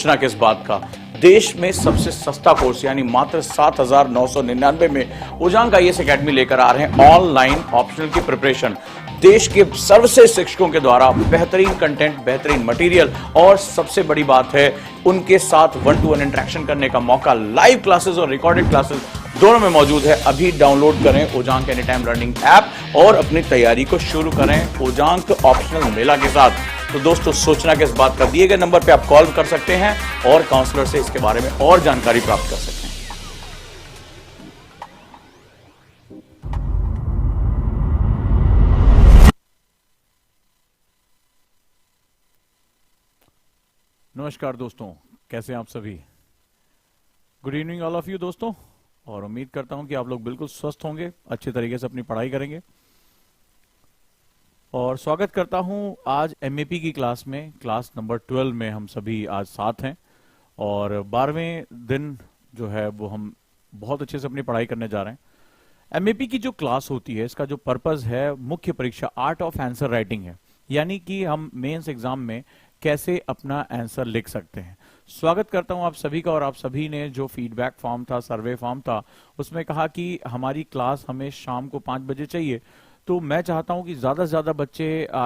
सोचना किस बात का, देश में सबसे सस्ता कोर्स यानी मात्र 7,999 में उजांग आईएएस एकेडमी लेकर आ रहे हैं ऑनलाइन ऑप्शनल की प्रिपरेशन। देश के सर्वश्रेष्ठ शिक्षकों के द्वारा बेहतरीन कंटेंट, बेहतरीन मटेरियल और सबसे बड़ी बात है उनके साथ 1-to-1 इंटरेक्शन करने का मौका। लाइव क्लासेस और रिकॉर्डेड क्लासेस दोनों में मौजूद है। अभी डाउनलोड करें उजांग एनी टाइम लर्निंग ऐप और अपनी तैयारी को शुरू करें उजांग ऑप्शनल मेला के साथ। तो दोस्तों सोचना किस बात का, दिए गए नंबर पे आप कॉल कर सकते हैं और काउंसलर से इसके बारे में और जानकारी प्राप्त कर सकते हैं। नमस्कार दोस्तों, कैसे हैं आप सभी। Good evening all of you दोस्तों, और उम्मीद करता हूं कि आप लोग बिल्कुल स्वस्थ होंगे, अच्छे तरीके से अपनी पढ़ाई करेंगे। और स्वागत करता हूं आज एमएपी की क्लास में, क्लास नंबर 12 में हम सभी आज साथ हैं। और 12वें दिन जो है वो हम बहुत अच्छे से अपनी पढ़ाई करने जा रहे हैं। एमएपी की जो क्लास होती है, इसका जो पर्पस है, मुख्य परीक्षा आर्ट ऑफ आंसर राइटिंग है, यानी कि हम मेंस एग्जाम में कैसे अपना आंसर लिख सकते हैं। स्वागत करता हूं आप सभी का। और आप सभी ने जो फीडबैक फॉर्म था, सर्वे फॉर्म था, उसमें कहा कि हमारी क्लास हमें शाम को 5 बजे चाहिए। तो मैं चाहता हूं कि ज्यादा से ज्यादा बच्चे,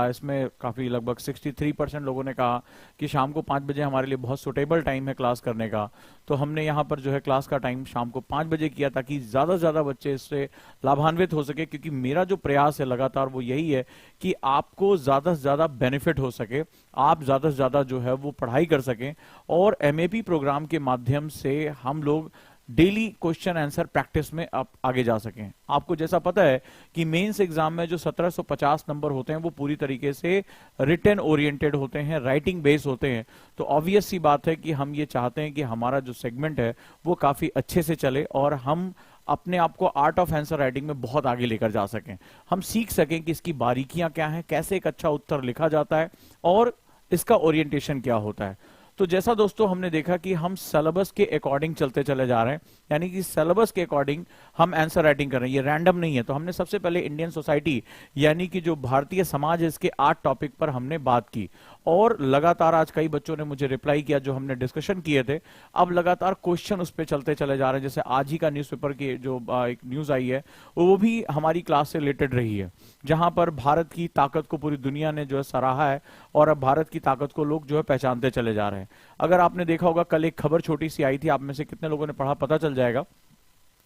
इसमें काफी लगभग 63% लोगों ने कहा कि शाम को 5 बजे हमारे लिए बहुत सुटेबल टाइम है क्लास करने का। तो हमने यहाँ पर जो है क्लास का टाइम शाम को 5 बजे किया ताकि ज्यादा से ज्यादा बच्चे इससे लाभान्वित हो सके। क्योंकि मेरा जो प्रयास है लगातार वो यही है कि आपको ज्यादा से ज्यादा बेनिफिट हो सके, आप ज्यादा से ज्यादा जो है वो पढ़ाई कर सकें। और एमएपी प्रोग्राम के माध्यम से हम लोग डेली क्वेश्चन आंसर प्रैक्टिस में आप आगे जा सकें। आपको जैसा पता है कि मेंस एग्जाम में जो 1750 नंबर होते हैं वो पूरी तरीके से रिटन ओरिएंटेड होते हैं, राइटिंग बेस होते हैं। तो ऑब्वियस सी बात है कि हम ये चाहते हैं कि हमारा जो सेगमेंट है वो काफी अच्छे से चले और हम अपने आप को आर्ट ऑफ आंसर राइटिंग में बहुत आगे लेकर जा सकें। हम सीख सकें कि इसकी बारीकियां क्या हैं, कैसे एक अच्छा उत्तर लिखा जाता है और इसका ओरिएंटेशन क्या होता है। तो जैसा दोस्तों हमने देखा कि हम सिलेबस के अकॉर्डिंग चलते चले जा रहे हैं, यानी कि सिलेबस के अकॉर्डिंग हम आंसर राइटिंग कर रहे हैं, ये रैंडम नहीं है। तो हमने सबसे पहले इंडियन सोसाइटी यानी कि जो भारतीय समाज है, इसके 8 टॉपिक पर हमने बात की। और लगातार आज कई बच्चों ने मुझे रिप्लाई किया जो हमने डिस्कशन किए थे। अब लगातार क्वेश्चन उस पर चलते चले जा रहे हैं। जैसे आज ही का न्यूज़पेपर की जो एक न्यूज आई है वो भी हमारी क्लास से रिलेटेड रही है, जहां पर भारत की ताकत को पूरी दुनिया ने जो है सराहा है और अब भारत की ताकत को लोग जो है पहचानते चले जा रहे हैं। अगर आपने देखा होगा, कल एक खबर छोटी सी आई थी, आप में से कितने लोगों ने पढ़ा पता चल जाएगा।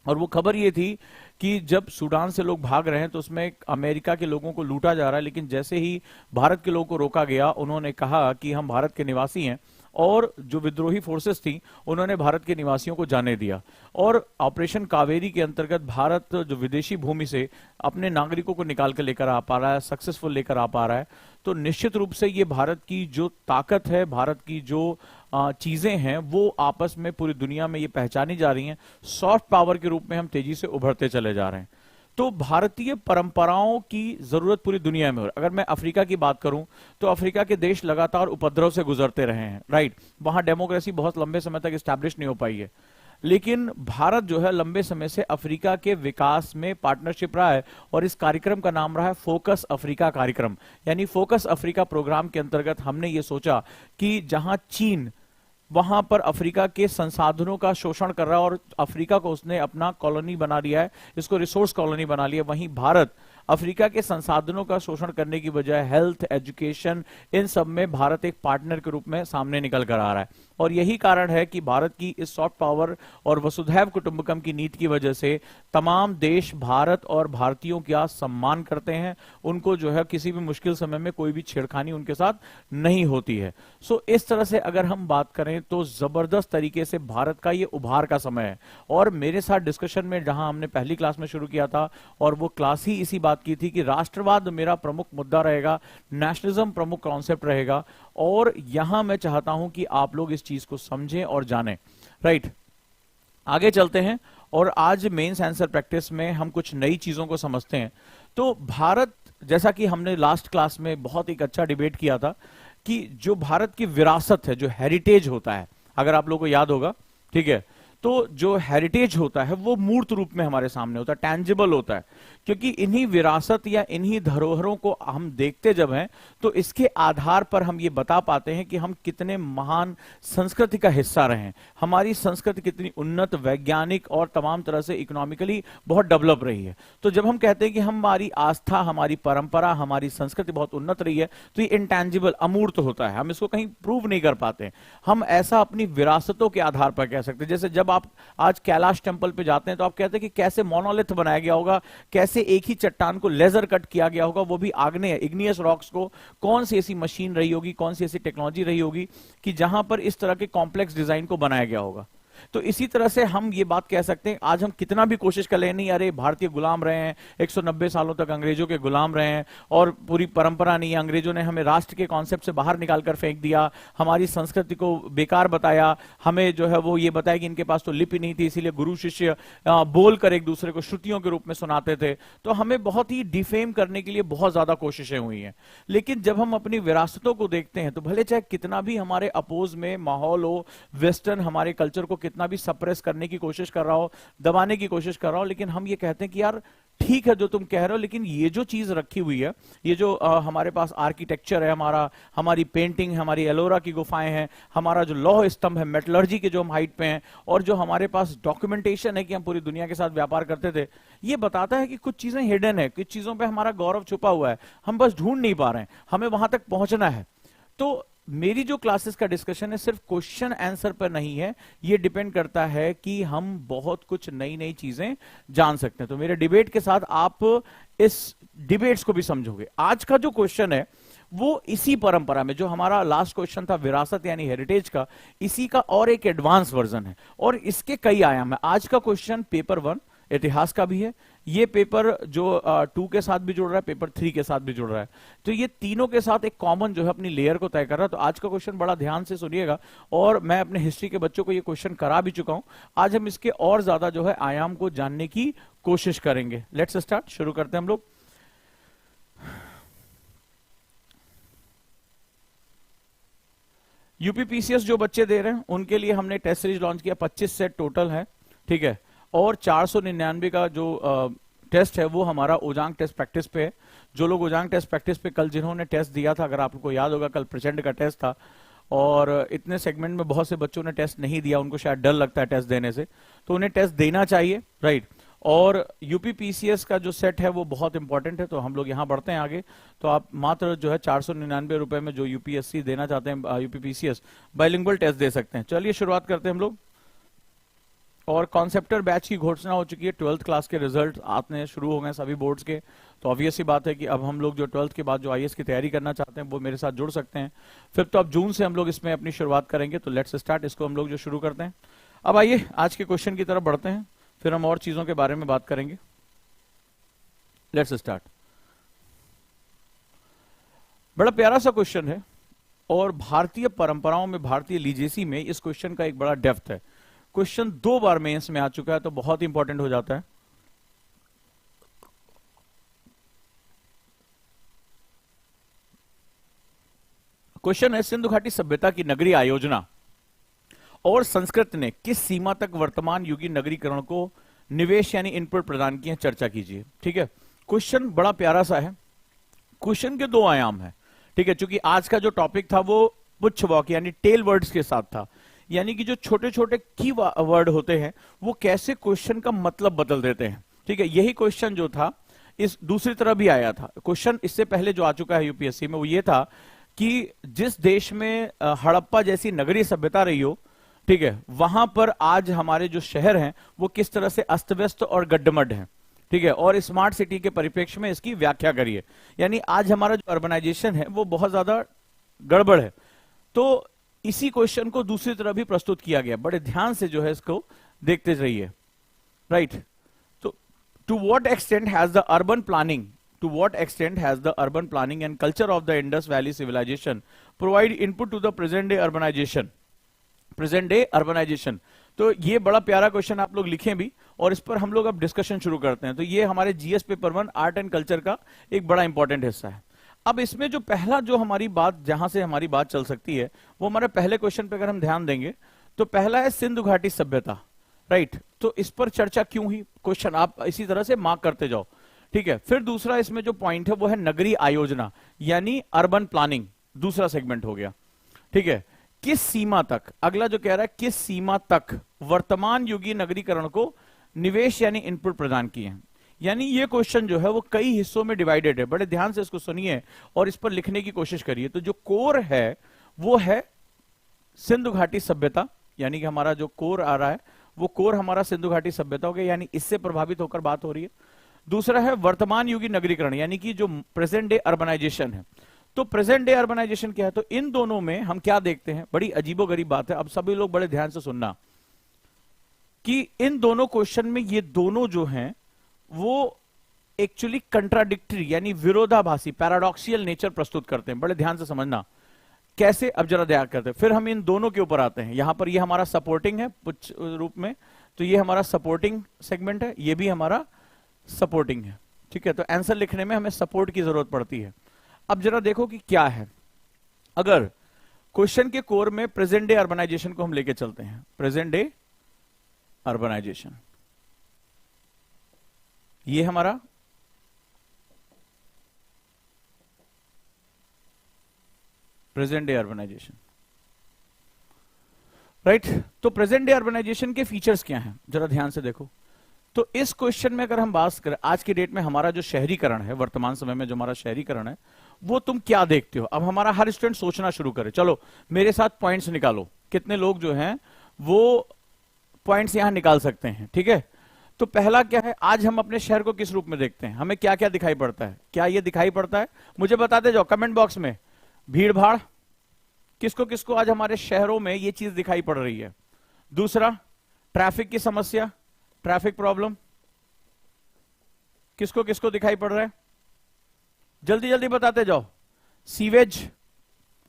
और वो खबर ये थी कि जब सूडान से लोग भाग रहे हैं तो उसमें अमेरिका के लोगों को लूटा जा रहा है, लेकिन जैसे ही भारत के लोगों को रोका गया, उन्होंने कहा कि हम भारत के निवासी हैं। और जो विद्रोही फोर्सेस थी उन्होंने भारत के निवासियों को जाने दिया। और ऑपरेशन कावेरी के अंतर्गत भारत जो विदेशी भूमि से अपने नागरिकों को निकाल कर लेकर आ पा रहा है, सक्सेसफुल लेकर आ पा रहा है। तो निश्चित रूप से ये भारत की जो ताकत है, भारत की जो चीजें हैं, वो आपस में पूरी दुनिया में ये पहचानी जा रही हैं। सॉफ्ट पावर के रूप में हम तेजी से उभरते चले जा रहे हैं। तो भारतीय परंपराओं की जरूरत पूरी दुनिया में हो। अगर मैं अफ्रीका की बात करूं तो अफ्रीका के देश लगातार उपद्रव से गुजरते रहे हैं, राइट। वहां डेमोक्रेसी बहुत लंबे समय तक स्टैब्लिश नहीं हो पाई है, लेकिन भारत जो है लंबे समय से अफ्रीका के विकास में पार्टनरशिप रहा है। और इस कार्यक्रम का नाम रहा है फोकस अफ्रीका कार्यक्रम। यानी फोकस अफ्रीका प्रोग्राम के अंतर्गत हमने ये सोचा कि जहां चीन वहां पर अफ्रीका के संसाधनों का शोषण कर रहा है और अफ्रीका को उसने अपना कॉलोनी बना लिया है, इसको रिसोर्स कॉलोनी बना लिया, वहीं भारत अफ्रीका के संसाधनों का शोषण करने की बजाय हेल्थ, एजुकेशन, इन सब में भारत एक पार्टनर के रूप में सामने निकल कर आ रहा है। और यही कारण है कि भारत की इस सॉफ्ट पावर और वसुधैव कुटुंबकम की नीति की वजह से तमाम देश भारत और भारतीयों का सम्मान करते हैं। उनको जो है किसी भी मुश्किल समय में कोई भी छेड़खानी उनके साथ नहीं होती है। सो इस तरह से अगर हम बात करें तो जबरदस्त तरीके से भारत का ये उभार का समय है। और मेरे साथ डिस्कशन में जहां हमने पहली क्लास में शुरू किया था, और वो क्लास ही इसी बात की थी कि राष्ट्रवाद मेरा प्रमुख मुद्दा रहेगा, नेशनलिज्म प्रमुख कॉन्सेप्ट रहेगा। और यहां मैं चाहता हूं कि आप लोग इस चीज को समझें और जानें, राइट। आगे चलते हैं और आज मेंस आंसर प्रैक्टिस में हम कुछ नई चीजों को समझते हैं। तो भारत, जैसा कि हमने लास्ट क्लास में बहुत एक अच्छा डिबेट किया था कि जो भारत की विरासत है, जो हेरिटेज होता है, अगर आप लोगों को याद होगा, ठीक है, तो जो हेरिटेज होता है वो मूर्त रूप में हमारे सामने होता है, टैंजिबल होता है, क्योंकि इन्हीं विरासत या इन्हीं धरोहरों को हम देखते जब हैं तो इसके आधार पर हम ये बता पाते हैं कि हम कितने महान संस्कृति का हिस्सा रहे हैं, हमारी संस्कृति कितनी उन्नत, वैज्ञानिक और तमाम तरह से इकोनॉमिकली बहुत डेवलप रही है। तो जब हम कहते हैं कि हमारी आस्था, हमारी परंपरा, हमारी संस्कृति बहुत उन्नत रही है, तो ये इंटैंजिबल, अमूर्त होता है, हम इसको कहीं प्रूव नहीं कर पाते। हम ऐसा अपनी विरासतों के आधार पर कह सकते हैं। जैसे जब आप आज कैलाश टेम्पल पे जाते हैं तो आप कहते हैं कि कैसे मोनोलिथ बनाया गया होगा, कैसे एक ही चट्टान को लेजर कट किया गया होगा, वो भी आग्नेय इग्नियस रॉक्स को, कौन सी ऐसी मशीन रही होगी, कौन सी ऐसी टेक्नोलॉजी रही होगी कि जहां पर इस तरह के कॉम्प्लेक्स डिजाइन को बनाया गया होगा। तो इसी तरह से हम ये बात कह सकते हैं, आज हम कितना भी कोशिश कर ले, नहीं अरे भारतीय गुलाम रहे हैं, 190 सालों तक अंग्रेजों के गुलाम रहे हैं और पूरी परंपरा नहीं है, अंग्रेजों ने हमें राष्ट्र के कॉन्सेप्ट से बाहर निकालकर फेंक दिया, हमारी संस्कृति को बेकार बताया, हमें जो है वो ये बताया कि इनके पास तो लिपि नहीं थी, इसीलिए गुरु शिष्य बोलकर एक दूसरे को श्रुतियों के रूप में सुनाते थे। तो हमें बहुत ही डिफेम करने के लिए बहुत ज्यादा कोशिशें हुई हैं। लेकिन जब हम अपनी विरासतों को देखते हैं तो भले चाहे कितना भी हमारे अपोज में माहौल हो, वेस्टर्न हमारे कल्चर को कितना भी सप्रेस करने की कोशिश कर रहा हो, दबाने की कोशिश कर रहा हो, लेकिन हम ये कहते हैं कि यार ठीक है जो तुम कह रहे हो, लेकिन ये जो चीज रखी हुई है, ये जो हमारे पास आर्किटेक्चर है, हमारी पेंटिंग, हमारी एलोरा की गुफाएं हैं, हमारा जो लौह स्तंभ है, मेटलर्जी के जो हम हाइट पे हैं, और जो हमारे पास डॉक्यूमेंटेशन है कि हम पूरी दुनिया के साथ व्यापार करते थे, ये बताता है कि कुछ चीजें हिडन है, कुछ चीजों पे हमारा गौरव छुपा हुआ है, हम बस ढूंढ नहीं पा रहे हैं, हमें वहां तक पहुंचना है। तो मेरी जो क्लासेस का डिस्कशन है सिर्फ क्वेश्चन आंसर पर नहीं है, ये डिपेंड करता है कि हम बहुत कुछ नई नई चीजें जान सकते हैं। तो मेरे डिबेट के साथ आप इस डिबेट्स को भी समझोगे। आज का जो क्वेश्चन है वो इसी परंपरा में, जो हमारा लास्ट क्वेश्चन था विरासत यानी हेरिटेज का, इसी का और एक एडवांस वर्जन है और इसके कई आयाम है। आज का क्वेश्चन पेपर 1 इतिहास का भी है, ये पेपर जो 2 के साथ भी जुड़ रहा है, पेपर 3 के साथ भी जुड़ रहा है, तो ये तीनों के साथ एक कॉमन जो है अपनी लेयर को तय कर रहा है। तो आज का क्वेश्चन बड़ा ध्यान से सुनिएगा, और मैं अपने हिस्ट्री के बच्चों को ये क्वेश्चन करा भी चुका हूं। आज हम इसके और ज्यादा जो है आयाम को जानने की कोशिश करेंगे। लेट्स स्टार्ट, शुरू करते हैं हम लोग। यूपीपीसीएस जो बच्चे दे रहे हैं उनके लिए हमने टेस्ट सीरीज लॉन्च किया, 25 सेट टोटल है, ठीक है, और 499 का जो टेस्ट है वो हमारा ओजांग टेस्ट प्रैक्टिस पे है। जो लोग ओजांग टेस्ट प्रैक्टिस पे कल जिन्होंने टेस्ट दिया था, अगर आपको याद होगा कल प्रचंड का टेस्ट था, और इतने सेगमेंट में बहुत से बच्चों ने टेस्ट नहीं दिया, उनको शायद डर लगता है टेस्ट देने से, तो उन्हें टेस्ट देना चाहिए, राइट। और यूपीपीसीएस का जो सेट है वो बहुत इंपॉर्टेंट है। तो हम लोग यहाँ बढ़ते हैं आगे। तो आप मात्र जो है 499 रुपए में जो यूपीएससी देना चाहते हैं, यूपीपीसीएस बाइलिंगुअल टेस्ट दे सकते हैं। चलिए शुरुआत करते हैं हम लोग। और कॉन्सेप्टर बैच की घोषणा हो चुकी है, 12th क्लास के रिजल्ट आने शुरू हो गए सभी बोर्ड्स के। तो ऑब्वियस सी बात है कि अब हम लोग जो 12th के बाद जो आईएएस की तैयारी करना चाहते हैं वो मेरे साथ जुड़ सकते हैं। 5 ऑफ जून से हम लोग इसमें अपनी शुरुआत करेंगे। तो लेट्स स्टार्ट, इसको हम लोग जो शुरू करते हैं। अब आइए आज के क्वेश्चन की तरफ बढ़ते हैं, फिर हम और चीजों के बारे में बात करेंगे। Let's start. बड़ा प्यारा सा क्वेश्चन है, और भारतीय परंपराओं में, भारतीय लीजेसी में इस क्वेश्चन का एक बड़ा डेप्थ है। क्वेश्चन 2 बार मेंस में आ चुका है, तो बहुत इंपॉर्टेंट हो जाता है। क्वेश्चन है, सिंधु घाटी सभ्यता की नगरीय आयोजना और संस्कृत ने किस सीमा तक वर्तमान युगीय नगरीकरण को निवेश यानी इनपुट प्रदान किए, चर्चा कीजिए। ठीक है, क्वेश्चन बड़ा प्यारा सा है। क्वेश्चन के 2 आयाम है, ठीक है, क्योंकि आज का जो टॉपिक था वो पुच्छ वॉक यानी टेल वर्ड्स के साथ था, यानी कि जो छोटे छोटे की वर्ड होते हैं वो कैसे क्वेश्चन का मतलब बदल देते हैं। ठीक है, यही क्वेश्चन जो था इस दूसरी तरह भी आया था। क्वेश्चन इससे पहले जो आ चुका है यूपीएससी में वो ये था कि जिस देश में हड़प्पा जैसी नगरीय सभ्यता रही हो, ठीक है, वहां पर आज हमारे जो शहर हैं वो किस तरह से अस्त व्यस्त और गड्ढमड हैं। ठीक है, और स्मार्ट सिटी के परिप्रेक्ष्य में इसकी व्याख्या करिए। यानी आज हमारा जो अर्बनाइजेशन है वो बहुत ज्यादा गड़बड़ है। तो इसी क्वेश्चन को दूसरी तरह भी प्रस्तुत किया गया, बड़े ध्यान से जो है इसको देखते रहिए, राइट। तो to what extent has the urban planning, to what extent has the urban planning and culture of the Indus Valley civilization provide input to the present day urbanization? तो ये बड़ा प्यारा क्वेश्चन आप लोग लिखें भी, और इस पर हम लोग अब डिस्कशन शुरू करते हैं। तो ये हमारे GS paper 1 art and culture का एक बड़ा इंपॉर्टेंट हिस्सा है। अब इसमें जो पहला जो हमारी बात, जहां से हमारी बात चल सकती है वो हमारे पहले क्वेश्चन पे अगर हम ध्यान देंगे तो पहला है सिंधु घाटी सभ्यता। राइट, तो इस पर चर्चा क्यों हुई, क्वेश्चन आप इसी तरह से मार्क करते जाओ। ठीक है, फिर दूसरा इसमें जो पॉइंट है वो है नगरीय आयोजना यानी अर्बन प्लानिंग, दूसरा सेगमेंट हो गया। ठीक है, किस सीमा तक, अगला जो कह रहा है किस सीमा तक वर्तमान युगीय नगरीकरण को निवेश यानी इनपुट प्रदान किए हैं। यानी ये क्वेश्चन जो है वो कई हिस्सों में डिवाइडेड है, बड़े ध्यान से इसको सुनिए और इस पर लिखने की कोशिश करिए। तो जो कोर है वो है सिंधु घाटी सभ्यता, यानी कि हमारा जो कोर आ रहा है वो कोर हमारा सिंधु घाटी सभ्यता हो गया, यानी इससे प्रभावित होकर बात हो रही है। दूसरा है वर्तमान युगीय नगरीकरण, यानी कि जो प्रेजेंट डे अर्बनाइजेशन है। तो प्रेजेंट डे अर्बनाइजेशन क्या है, तो इन दोनों में हम क्या देखते हैं, बड़ी अजीबोगरीब बात है, अब सभी लोग बड़े ध्यान से सुनना कि इन दोनों क्वेश्चन में ये दोनों जो हैं वो एक्चुअली कंट्राडिक्टरी यानी विरोधाभासी पैराडॉक्सियल नेचर प्रस्तुत करते हैं। बड़े ध्यान से समझना कैसे, अब जरा ध्यान करते हैं, फिर हम इन दोनों के ऊपर आते हैं। यहां पर ये हमारा सपोर्टिंग है कुछ रूप में, तो ये हमारा सपोर्टिंग सेगमेंट है, ये भी हमारा सपोर्टिंग है। ठीक है, तो आंसर लिखने में हमें सपोर्ट की जरूरत पड़ती है। अब जरा देखो कि क्या है, अगर क्वेश्चन के कोर में प्रेजेंट डे अर्बनाइजेशन को हम लेके चलते हैं, प्रेजेंट डे अर्बनाइजेशन ये हमारा प्रेजेंट डे अर्बनाइजेशन, राइट। तो प्रेजेंट डे अर्बनाइजेशन के फीचर्स क्या हैं, जरा ध्यान से देखो। तो इस क्वेश्चन में अगर हम बात करें आज की डेट में हमारा जो शहरीकरण है, वर्तमान समय में जो हमारा शहरीकरण है, वो तुम क्या देखते हो। अब हमारा हर स्टूडेंट सोचना शुरू करे, चलो मेरे साथ पॉइंट्स निकालो, कितने लोग जो हैं वो पॉइंट्स यहां निकाल सकते हैं। ठीक है, तो पहला क्या है, आज हम अपने शहर को किस रूप में देखते हैं, हमें क्या क्या दिखाई पड़ता है, क्या ये दिखाई पड़ता है, मुझे बताते जाओ कमेंट बॉक्स में। भीड़ भाड़, किसको किसको आज हमारे शहरों में ये चीज दिखाई पड़ रही है। दूसरा, ट्रैफिक की समस्या, ट्रैफिक प्रॉब्लम, किसको किसको दिखाई पड़ रहा है, जल्दी जल्दी बताते जाओ। सीवेज,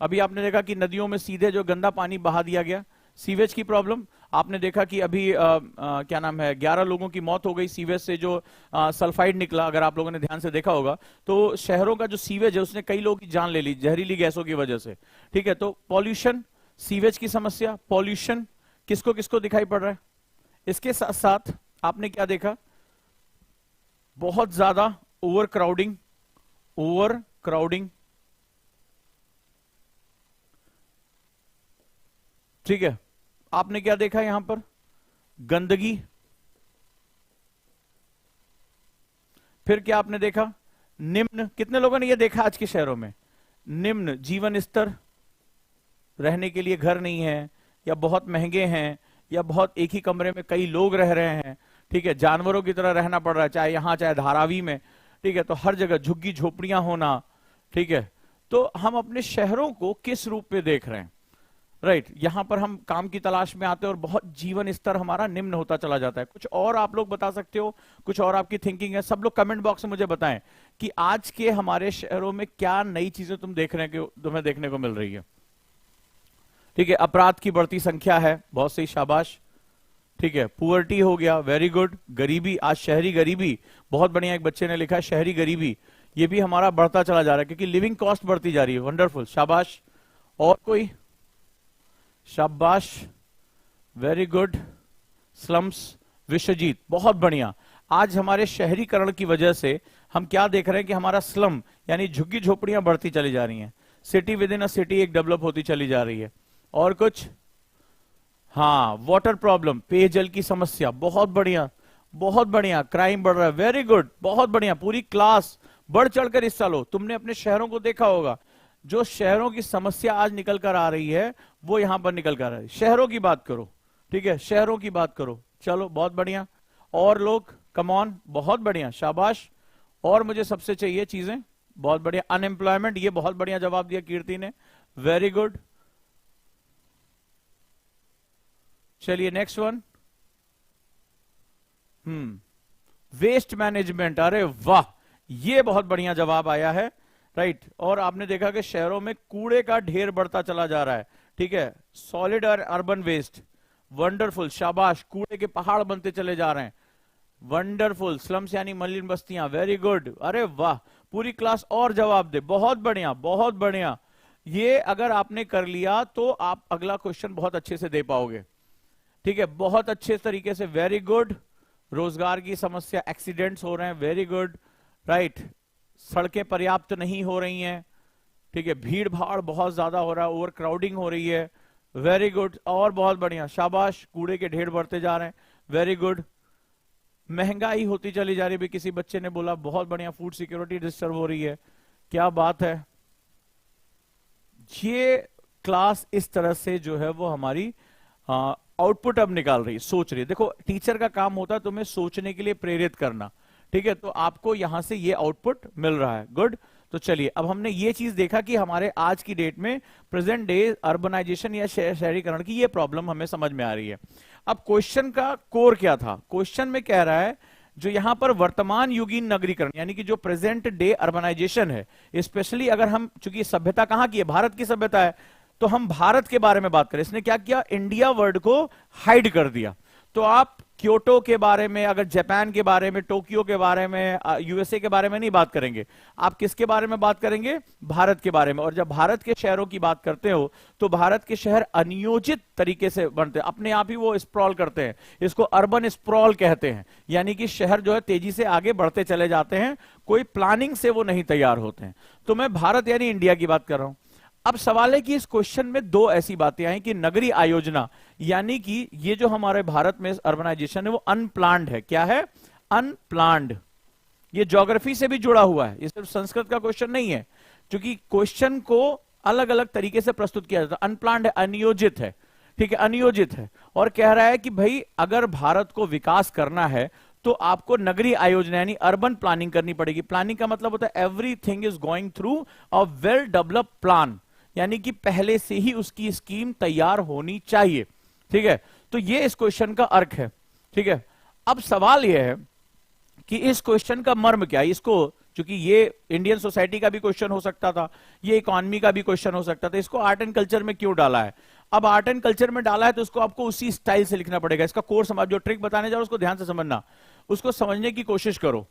अभी आपने देखा कि नदियों में सीधे जो गंदा पानी बहा दिया गया, सीवेज की प्रॉब्लम। आपने देखा कि अभी क्या नाम है 11 लोगों की मौत हो गई सीवेज से, जो सल्फाइड निकला, अगर आप लोगों ने ध्यान से देखा होगा। तो शहरों का जो सीवेज है उसने कई लोगों की जान ले ली जहरीली गैसों की वजह से। ठीक है, तो पॉल्यूशन, सीवेज की समस्या, पॉल्यूशन किसको किसको दिखाई पड़ रहा है। इसके साथ साथ आपने क्या देखा, बहुत ज्यादा ओवर क्राउडिंग, ओवर क्राउडिंग। ठीक है, आपने क्या देखा यहां पर, गंदगी। फिर क्या आपने देखा, निम्न, कितने लोगों ने यह देखा आज के शहरों में, निम्न जीवन स्तर, रहने के लिए घर नहीं है, या बहुत महंगे हैं, या बहुत एक ही कमरे में कई लोग रह रहे हैं। ठीक है, जानवरों की तरह रहना पड़ रहा है, चाहे यहां चाहे धारावी में। ठीक है, तो हर जगह झुग्गी झोपड़ियां होना। ठीक है, तो हम अपने शहरों को किस रूप में देख रहे हैं, राइट। यहां पर हम काम की तलाश में आते हैं और बहुत जीवन स्तर हमारा निम्न होता चला जाता है। कुछ और आप लोग बता सकते हो, कुछ और आपकी थिंकिंग है, सब लोग कमेंट बॉक्स में मुझे बताएं कि आज के हमारे शहरों में क्या नई चीजें तुम देख रहे हैं, तुम्हें देखने को मिल रही है। ठीक है, अपराध की बढ़ती संख्या है, बहुत सही, शाबाश। ठीक है, पुअर्टी हो गया, वेरी गुड। गरीबी, आज शहरी गरीबी, बहुत बढ़िया, एक बच्चे ने लिखा है शहरी गरीबी, ये भी हमारा बढ़ता चला जा रहा है क्योंकि लिविंग कॉस्ट बढ़ती जा रही है, वंडरफुल, शाबाश। और कोई, शाबाश, वेरी गुड। स्लम्स, विश्वजीत, बहुत बढ़िया। आज हमारे शहरीकरण की वजह से हम क्या देख रहे हैं कि हमारा स्लम यानी झुग्गी झोपड़ियां बढ़ती चली जा रही हैं, city with in a city एक डेवलप होती चली जा रही है। और कुछ, हाँ, वाटर प्रॉब्लम, पेयजल की समस्या, बहुत बढ़िया, बहुत बढ़िया। क्राइम बढ़ रहा है, वेरी गुड, बहुत बढ़िया। पूरी क्लास बढ़ चढ़कर हिस्सा लो। तुमने अपने शहरों को देखा होगा, जो शहरों की समस्या आज निकल कर आ रही है वो यहां पर निकल कर आ रही है। शहरों की बात करो, ठीक है, शहरों की बात करो, चलो बहुत बढ़िया। और लोग, कम ऑन, बहुत बढ़िया, शाबाश। और मुझे सबसे चाहिए चीजें, बहुत बढ़िया। अनएम्प्लॉयमेंट, ये बहुत बढ़िया जवाब दिया कीर्ति ने, वेरी गुड। चलिए नेक्स्ट वन, वेस्ट मैनेजमेंट, अरे वाह, ये बहुत बढ़िया जवाब आया है, राइट। और आपने देखा कि शहरों में कूड़े का ढेर बढ़ता चला जा रहा है। ठीक है, सॉलिड और अर्बन वेस्ट, वंडरफुल, शाबाश। कूड़े के पहाड़ बनते चले जा रहे हैं, वंडरफुल। स्लम्स यानी मलिन बस्तियां, वेरी गुड, अरे वाह। पूरी क्लास और जवाब दे, बहुत बढ़िया, बहुत बढ़िया। ये अगर आपने कर लिया तो आप अगला क्वेश्चन बहुत अच्छे से दे पाओगे। ठीक है, बहुत अच्छे तरीके से, वेरी गुड। रोजगार की समस्या, एक्सीडेंट्स हो रहे हैं, वेरी गुड, राइट। सड़कें पर्याप्त नहीं हो रही हैं, ठीक है, भीड़ भाड़ बहुत ज्यादा हो रहा है, ओवर क्राउडिंग हो रही है, वेरी गुड, और बहुत बढ़िया, शाबाश। कूड़े के ढेर बढ़ते जा रहे हैं, वेरी गुड। महंगाई होती चली जा रही है, किसी बच्चे ने बोला, बहुत बढ़िया। फूड सिक्योरिटी डिस्टर्ब हो रही है, क्या बात है। ये क्लास इस तरह से जो है वो हमारी आउटपुट अब निकाल रही है, सोच रही है। देखो, टीचर का काम होता है तुम्हें सोचने के लिए प्रेरित करना, ठीक है, तो आपको यहां से ये आउटपुट मिल रहा है, गुड। तो चलिए, अब हमने ये चीज देखा कि हमारे आज की डेट में प्रेजेंट डे अर्बनाइजेशन या शहरीकरण की ये प्रॉब्लम हमें समझ में आ रही है। अब क्वेश्चन का कोर क्या था? क्वेश्चन में कह रहा है जो यहां पर वर्तमान युगीन नगरीकरण, यानी कि जो प्रेजेंट डे अर्बनाइजेशन है, स्पेशली अगर हम, चूंकि सभ्यता कहां की है, भारत की सभ्यता है, तो हम भारत के बारे में बात करें। इसने क्या किया, इंडिया वर्ड को हाइड कर दिया। तो आप क्योटो के बारे में, अगर जापान के बारे में, टोक्यो के बारे में, यूएसए के बारे में नहीं बात करेंगे, आप किसके बारे में बात करेंगे? भारत के बारे में। और जब भारत के शहरों की बात करते हो तो भारत के शहर अनियोजित तरीके से बनते हैं, अपने आप ही वो स्प्रॉल करते हैं, इसको अर्बन स्प्रॉल कहते हैं, यानी कि शहर जो है तेजी से आगे बढ़ते चले जाते हैं, कोई प्लानिंग से वो नहीं तैयार होते हैं। तो मैं भारत यानी इंडिया की बात कर रहा हूं। अब सवाल है कि इस क्वेश्चन में दो ऐसी बातें आई कि नगरीय आयोजना, यानी कि ये जो हमारे भारत में अर्बनाइजेशन है वो अनप्लान्ड है। क्या है? अनप्लान्ड। ये ज्योग्राफी से भी जुड़ा हुआ है, ये सिर्फ संस्कृत का क्वेश्चन नहीं है, क्योंकि क्वेश्चन को अलग अलग तरीके से प्रस्तुत किया जाता है। अनप्लान्ड है, अनियोजित है, ठीक है, अनियोजित है। और कह रहा है कि भाई अगर भारत को विकास करना है तो आपको नगरीय आयोजना यानी अर्बन प्लानिंग करनी पड़ेगी। प्लानिंग का मतलब होता है everything is going through a well developed plan, यानी कि पहले से ही उसकी स्कीम तैयार होनी चाहिए, ठीक है। तो ये इस क्वेश्चन का अर्थ है, ठीक है। अब सवाल यह है कि इस क्वेश्चन का मर्म क्या है। इसको, क्योंकि ये इंडियन सोसाइटी का भी क्वेश्चन हो सकता था, ये इकोनॉमी का भी क्वेश्चन हो सकता था, इसको आर्ट एंड कल्चर में क्यों डाला है? अब आर्ट एंड कल्चर में डाला है तो उसको आपको उसी स्टाइल से लिखना पड़ेगा। इसका कोर्स समझ, जो ट्रिक बताने जा रहा हूं उसको ध्यान से समझना, उसको समझने की कोशिश करो।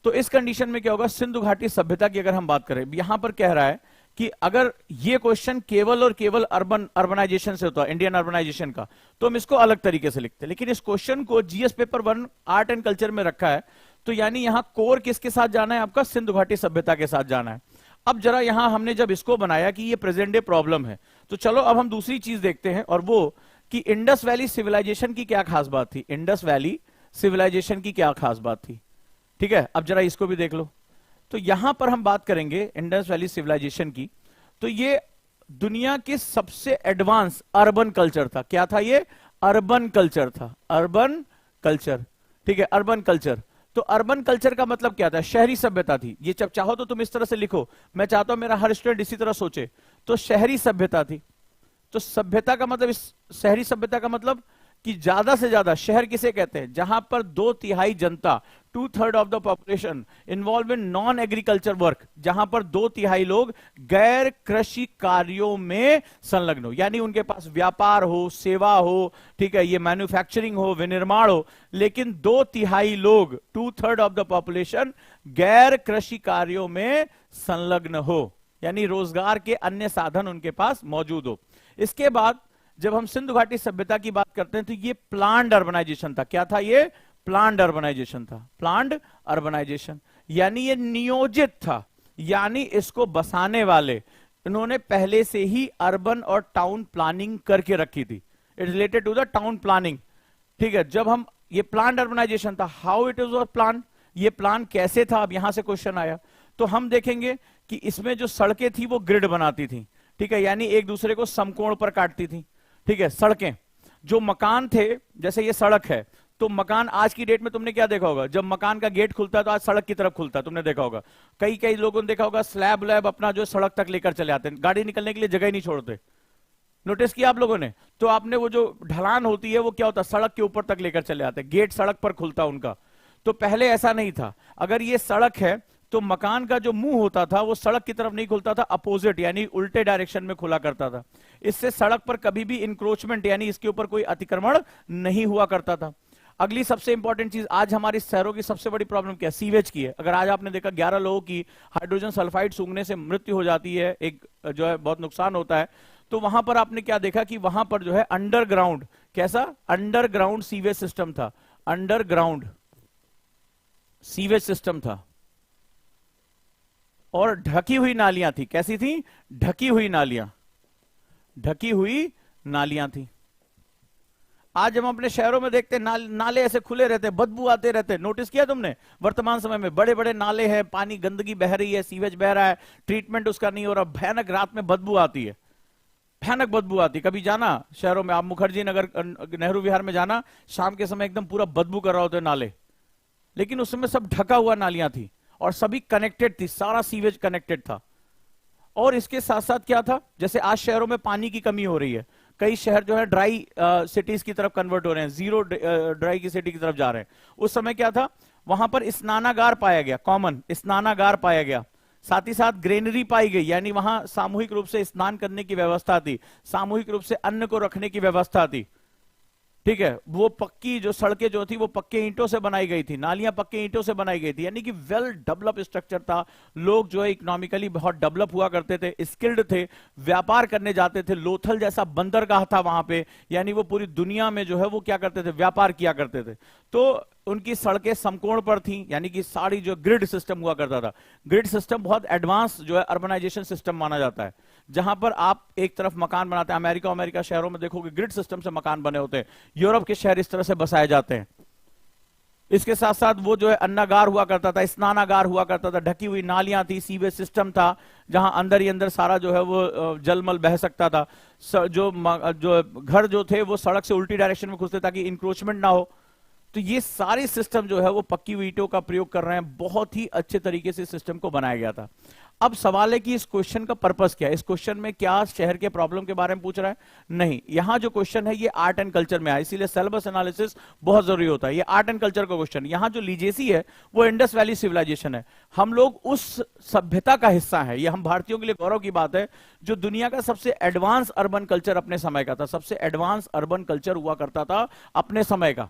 तो इस कंडीशन में क्या होगा, सिंधु घाटी सभ्यता की अगर हम बात करें, यहां पर कह रहा है कि अगर ये क्वेश्चन केवल और केवल अर्बनाइजेशन से होता है, इंडियन अर्बनाइजेशन का, तो हम इसको अलग तरीके से लिखते हैं। लेकिन इस क्वेश्चन को GS paper 1 art and culture में रखा है, तो यानी यहां कोर किसके साथ जाना है? आपका सिंधु घाटी सभ्यता के साथ जाना है। अब जरा यहां हमने जब इसको बनाया कि ये प्रेजेंट डे प्रॉब्लम है, तो चलो अब हम दूसरी चीज देखते हैं, और वो कि इंडस वैली सिविलाइजेशन की क्या खास बात थी। इंडस वैली सिविलाइजेशन की क्या खास बात थी, ठीक है। अब जरा इसको भी देख लो। तो यहां पर हम बात करेंगे इंडस वैली सिविलाइजेशन की, तो ये दुनिया के सबसे एडवांस अर्बन कल्चर था। क्या था ये? अर्बन कल्चर था, अर्बन कल्चर, ठीक है, अर्बन कल्चर। तो अर्बन कल्चर का मतलब क्या था? शहरी सभ्यता थी। ये जब चाहो तो तुम इस तरह से लिखो, मैं चाहता हूं मेरा हर स्टूडेंट इसी तरह सोचे। तो शहरी सभ्यता थी। तो सभ्यता का मतलब, इस शहरी सभ्यता का मतलब कि ज्यादा से ज्यादा, शहर किसे कहते हैं? जहां पर 2/3 जनता, 2/3 of the population involve in non agriculture work, जहां पर 2/3 लोग गैर कृषि कार्यों में संलग्न हो, यानी उनके पास व्यापार हो, सेवा हो, ठीक है, ये मैन्युफैक्चरिंग हो, विनिर्माण हो, लेकिन 2/3 लोग, 2/3 ऑफ द पॉपुलेशन गैर कृषि कार्यों में संलग्न हो, यानी रोजगार के अन्य साधन उनके पास मौजूद हो। इसके बाद जब हम सिंधु घाटी सभ्यता की बात करते हैं तो ये प्लान्ड अर्बनाइजेशन था। क्या था ये? प्लान्ड अर्बनाइजेशन था, प्लान्ड अर्बनाइजेशन, यानी ये नियोजित था, यानी इसको बसाने वाले, इन्होंने पहले से ही अर्बन और टाउन प्लानिंग करके रखी थी। It related to the town planning, ठीक है। जब हम, ये प्लान्ड अर्बनाइजेशन था, हाउ इट वाज प्लान, ये प्लान कैसे था? अब यहां से क्वेश्चन आया, तो हम देखेंगे कि इसमें जो सड़कें थी वो ग्रिड बनाती थी, ठीक है, यानी एक दूसरे को समकोण पर काटती थी, ठीक है। सड़कें, जो मकान थे, जैसे ये सड़क है, तो मकान आज की डेट में तुमने क्या देखा होगा, जब मकान का गेट खुलता है तो आज सड़क की तरफ खुलता है, तुमने देखा होगा। कई कई लोगों ने देखा होगा स्लैब लैब अपना जो सड़क तक लेकर चले आते हैं, गाड़ी निकलने के लिए जगह ही नहीं छोड़ते। नोटिस किया आप लोगों ने? तो आपने वो जो ढलान होती है वो क्या होता है, सड़क के ऊपर तक लेकर चले आते हैं, गेट सड़क पर खुलता उनका। तो पहले ऐसा नहीं था। अगर ये सड़क है तो मकान का जो मुंह होता था वो सड़क की तरफ नहीं खुलता था, अपोजिट यानी उल्टे डायरेक्शन में खुला करता था। इससे सड़क पर कभी भी इंक्रोचमेंट यानी इसके ऊपर कोई अतिक्रमण नहीं हुआ करता था। अगली सबसे इंपॉर्टेंट चीज, आज हमारे शहरों की सबसे बड़ी प्रॉब्लम क्या है? सीवेज की है। अगर आज आपने देखा 11 लोगों की हाइड्रोजन सल्फाइड सूंघने से मृत्यु हो जाती है, एक जो है बहुत नुकसान होता है, तो वहां पर आपने क्या देखा कि वहां पर जो है अंडरग्राउंड कैसा? अंडरग्राउंड सीवेज सिस्टम था, अंडरग्राउंड सीवेज सिस्टम था, और ढकी हुई नालियां थी। कैसी थी? ढकी हुई नालियां, ढकी हुई नालियां थी। आज हम अपने शहरों में देखते हैं नाले ऐसे खुले रहते हैं, बदबू आते रहते हैं। नोटिस किया तुमने? वर्तमान समय में बड़े बड़े नाले हैं, पानी गंदगी बह रही है, सीवेज बह रहा है, ट्रीटमेंट उसका नहीं हो रहा, भयानक रात में बदबू आती है, भयानक बदबू आती। कभी जाना शहरों में, आप मुखर्जी नगर, नेहरू विहार में जाना, शाम के समय एकदम पूरा बदबू कर रहा होते नाले, लेकिन उस समय सब ढका हुआ नालियां थी और सभी कनेक्टेड थी, सारा सीवेज कनेक्टेड था। और इसके साथ साथ क्या था, जैसे आज शहरों में पानी की कमी हो रही है, कई शहर जो है ड्राई सिटीज की तरफ कन्वर्ट हो रहे हैं, जीरो ड्राई की सिटी की तरफ जा रहे हैं। उस समय क्या था, वहां पर स्नानागार पाया गया, कॉमन स्नानागार पाया गया, साथ ही साथ ग्रेनरी पाई गई, यानी वहां सामूहिक रूप से स्नान करने की व्यवस्था थी, सामूहिक रूप से अन्न को रखने की व्यवस्था थी। ठीक है, वो पक्की जो सड़कें जो थी वो पक्के ईंटों से बनाई गई थी, नालियां पक्के ईंटों से बनाई गई थी, यानी कि वेल डेवलप स्ट्रक्चर था। लोग जो है इकोनॉमिकली बहुत डेवलप हुआ करते थे, स्किल्ड थे, व्यापार करने जाते थे। लोथल जैसा बंदरगाह था वहां पे, यानी वो पूरी दुनिया में जो है वो क्या करते थे, व्यापार किया करते थे। तो उनकी सड़कें समकोण पर थी, यानी कि सारी जो ग्रिड सिस्टम हुआ करता था। ग्रिड सिस्टम बहुत एडवांस जो है अर्बनाइजेशन सिस्टम माना जाता है, जहां पर आप एक तरफ मकान बनाते हैं, अमेरिका शहरों में देखोगे ग्रिड सिस्टम से मकान बने होते हैं, यूरोप के शहर इस तरह से बसाए जाते हैं। इसके साथ साथ वो जो है अन्नागार हुआ करता था, स्नानागार हुआ करता था, ढकी हुई नालियां थी, सीवेज सिस्टम था, जहां अंदर ही अंदर सारा जो है वो जलमल बह सकता था। जो घर जो थे वो सड़क से उल्टी डायरेक्शन में घुसते ताकि इंक्रोचमेंट ना हो। तो ये सारे सिस्टम जो है वो पक्की हुई ईंटों का प्रयोग कर रहे हैं, बहुत ही अच्छे तरीके से सिस्टम को बनाया गया था। अब सवाल है कि इस क्वेश्चन का पर्पस क्या है, इस क्वेश्चन में क्या शहर के प्रॉब्लम के बारे में पूछ रहा है? नहीं, यहां जो क्वेश्चन है ये आर्ट एंड कल्चर में है, इसीलिए सिलेबस एनालिसिस बहुत जरूरी होता है। ये आर्ट एंड कल्चर का क्वेश्चन, यहां जो लीजेसी है वो इंडस वैली सिविलाइजेशन है। हम लोग उस सभ्यता का हिस्सा है, ये हम भारतीयों के लिए गौरव की बात है, जो दुनिया का सबसे एडवांस अर्बन कल्चर अपने समय का था, सबसे एडवांस अर्बन कल्चर हुआ करता था अपने समय का।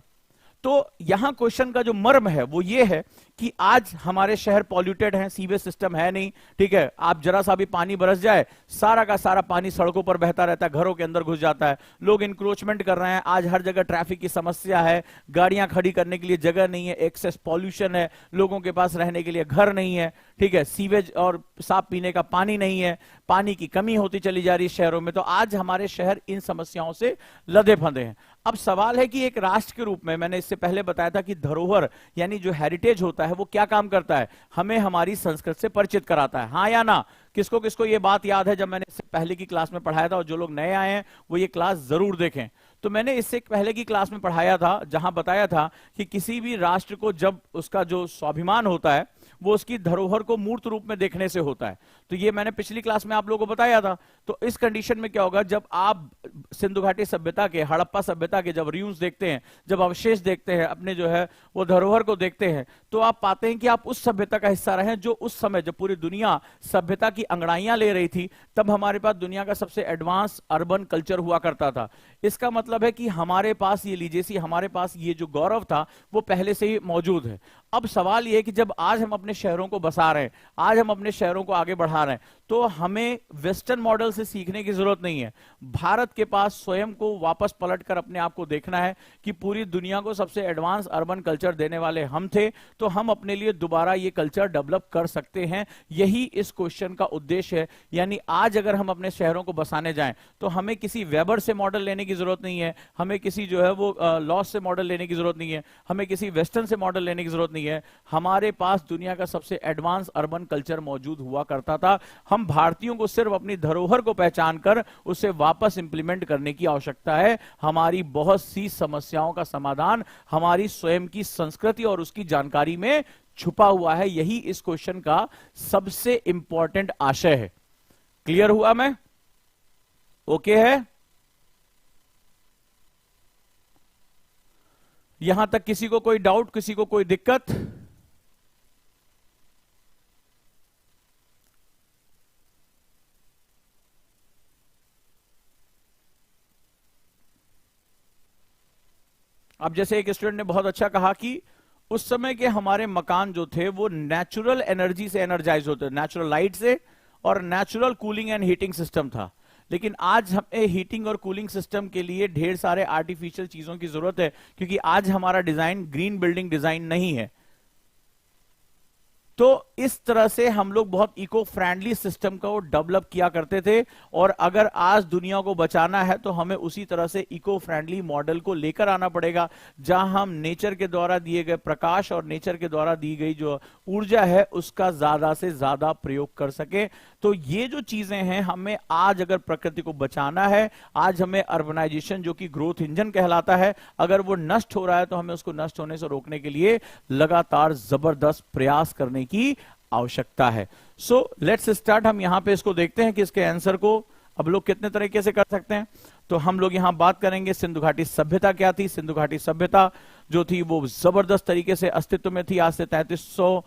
तो यहां क्वेश्चन का जो मर्म है वो ये है कि आज हमारे शहर पॉल्यूटेड हैं, सीवेज सिस्टम है नहीं। ठीक है, आप जरा सा भी पानी बरस जाए, सारा का सारा पानी सड़कों पर बहता रहता है, घरों के अंदर घुस जाता है, लोग इंक्रोचमेंट कर रहे हैं, आज हर जगह ट्रैफिक की समस्या है, गाड़ियां खड़ी करने के लिए जगह नहीं है, एक्सेस पॉल्यूशन है, लोगों के पास रहने के लिए घर नहीं है। ठीक है, सीवेज और साफ पीने का पानी नहीं है, पानी की कमी होती चली जा रही है शहरों में। तो आज हमारे शहर इन समस्याओं से लदे फंदे हैं। अब सवाल है कि एक राष्ट्र के रूप में, मैंने इससे पहले बताया था कि धरोहर यानी जो हेरिटेज होता है वो क्या काम करता है, हमें हमारी संस्कृति से परिचित कराता है, हाँ या ना? किसको किसको ये बात याद है जब मैंने इससे पहले की क्लास में पढ़ाया था? और जो लोग नए आए हैं वो ये क्लास जरूर देखें। तो मैंने इससे पहले की क्लास में पढ़ाया था, जहां बताया था कि किसी भी राष्ट्र को जब उसका जो स्वाभिमान होता है वो उसकी धरोहर को मूर्त रूप में देखने से होता है। तो ये मैंने पिछली क्लास में आप लोगों को बताया था। तो इस कंडीशन में क्या होगा, जब आप सिंधु घाटी सभ्यता के, हड़प्पा सभ्यता के जब रियूज देखते हैं, जब अवशेष देखते हैं, अपने जो है वो धरोहर को देखते हैं, तो आप पाते हैं कि आप उस सभ्यता का हिस्सा रहे हैं जो उस समय, जब पूरी दुनिया सभ्यता की अंगड़ाइयां ले रही थी, तब हमारे पास दुनिया का सबसे एडवांस अर्बन कल्चर हुआ करता था। इसका मतलब है कि हमारे पास ये लीजेसी, हमारे पास ये जो गौरव था वो पहले से ही मौजूद है। अब सवाल ये कि जब आज हम अपने शहरों को बसा रहे हैं, आज हम अपने शहरों को आगे बढ़ा रहे हैं, तो हमें वेस्टर्न मॉडल से सीखने की जरूरत नहीं है। भारत के पास स्वयं को वापस पलटकर अपने आप को देखना है कि पूरी दुनिया को सबसे एडवांस अर्बन कल्चर देने वाले हम थे, तो हम अपने लिए दोबारा ये कल्चर डेवलप कर सकते हैं। यही इस क्वेश्चन का उद्देश्य है। यानी आज अगर हम अपने शहरों को बसाने जाएं तो हमें किसी वेबर से मॉडल लेने की जरूरत नहीं है, हमें किसी जो है वो लॉस से मॉडल लेने की जरूरत नहीं है, हमें किसी वेस्टर्न से मॉडल लेने की जरूरत नहीं है। हमारे पास दुनिया का सबसे एडवांस अर्बन कल्चर मौजूद हुआ करता था। हम भारतीयों को सिर्फ अपनी धरोहर को पहचान कर उसे वापस इंप्लीमेंट करने की आवश्यकता है। हमारी बहुत सी समस्याओं का समाधान हमारी स्वयं की संस्कृति और उसकी जानकारी में छुपा हुआ है। यही इस क्वेश्चन का सबसे इंपॉर्टेंट आशय है। क्लियर हुआ? मैं ओके है? यहां तक किसी को कोई डाउट, किसी को कोई दिक्कत? अब जैसे एक स्टूडेंट ने बहुत अच्छा कहा कि उस समय के हमारे मकान जो थे वो नेचुरल एनर्जी से एनर्जाइज होते, नेचुरल लाइट से, और natural cooling and heating system था। लेकिन आज हमें हीटिंग और कूलिंग सिस्टम के लिए ढेर सारे आर्टिफिशियल चीजों की जरूरत है, क्योंकि आज हमारा डिजाइन ग्रीन बिल्डिंग डिजाइन नहीं है। तो इस तरह से हम लोग बहुत इको फ्रेंडली सिस्टम को डेवलप किया करते थे, और अगर आज दुनिया को बचाना है तो हमें उसी तरह से इको फ्रेंडली मॉडल को लेकर आना पड़ेगा, जहां हम नेचर के द्वारा दिए गए प्रकाश और नेचर के द्वारा दी गई जो ऊर्जा है उसका ज्यादा से ज्यादा प्रयोग कर सके। तो ये जो चीजें हैं, हमें आज अगर प्रकृति को बचाना है, आज हमें अर्बनाइजेशन जो कि ग्रोथ इंजन कहलाता है, अगर वो नष्ट हो रहा है तो हमें उसको नष्ट होने से रोकने के लिए लगातार जबरदस्त प्रयास करने की आवश्यकता है। So let's start. हम यहां पे इसको देखते हैं कि इसके आंसर को अब लोग कितने तरीके से कर सकते हैं। तो हम लोग यहां बात करेंगे सिंधु घाटी सभ्यता क्या थी। सिंधु घाटी सभ्यता जो थी वो जबरदस्त तरीके से अस्तित्व में थी आज से 3300